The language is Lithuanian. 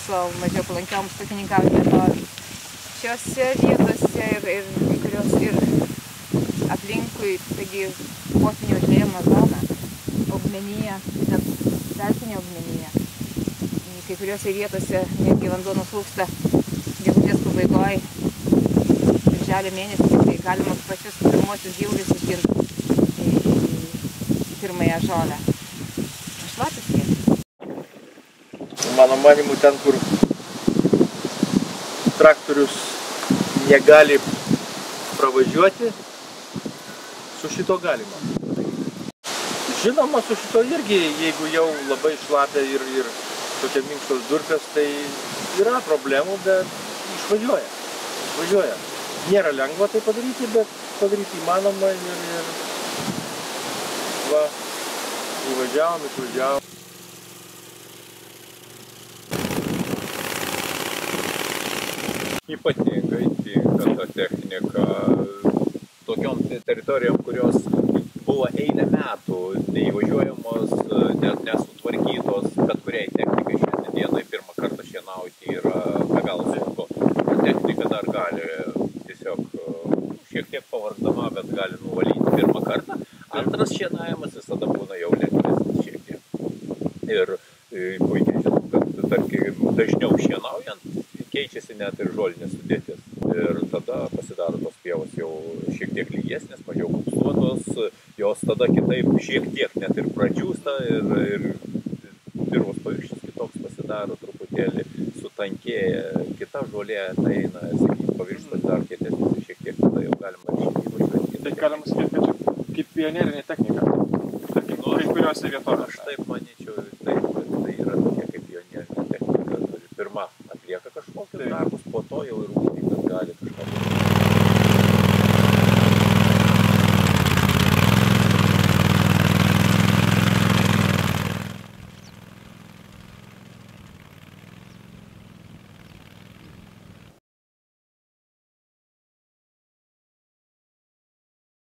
priklauso mažiau palankioms ūkininkauti vietovėms. Šiose vietose ir kurios ir aplinkui, taigi potvynių užliejama zona, augmenija, net pelkinė augmenija. Kai kuriuose vietose netgi vanduo nuslūgsta gegužės pabaigoje, birželio mėnesį, tai galima pačius pirmuosius gyvulius išginti į pirmąją žolę. Šlapis jie. Mano manimu, ten, kur traktorius negali pravažiuoti, su šito galima. Žinoma, su šito irgi, jeigu jau labai šlapia ir tokia minkštos durpės, tai yra problemų, bet išvažiuoja. Nėra lengva tai padaryti, bet padaryti įmanoma ir va, išvažiavom. Ypatingai tinka ta technika tokiom teritorijom, kurios buvo eilę metų neįvažiuojamos, net nesutvarkytos, bet kuriai technikai šiandienai pirmą kartą šienauti yra be galo sunku. Technika dar gali tiesiog šiek tiek pavargdama, bet gali nuvalyti pirmą kartą. Antras šienavimas visada būna jau lengvesnis šiek tiek. Ir puikiai žinom, kad tarkim dažniau šienaujant keičiasi net ir žolinės sudėtis. Ir tada pasidaro tos pievos jau šiek tiek lygesnės, mažiau kupstuotos, jos tada kitaip šiek tiek net ir pradžiūsta ir dirvos paviršius kitoks pasidaro, truputėlį sutankėja, kita žolė ateina, sakykime, paviršius pasidaro kietesnis ir šiek tiek tada jau galima išvažiuoti. Tai galima sakyti, kad kaip pionierinė technika, tarkim, kai kuriuose vietovėse. Aš taip manyčiau.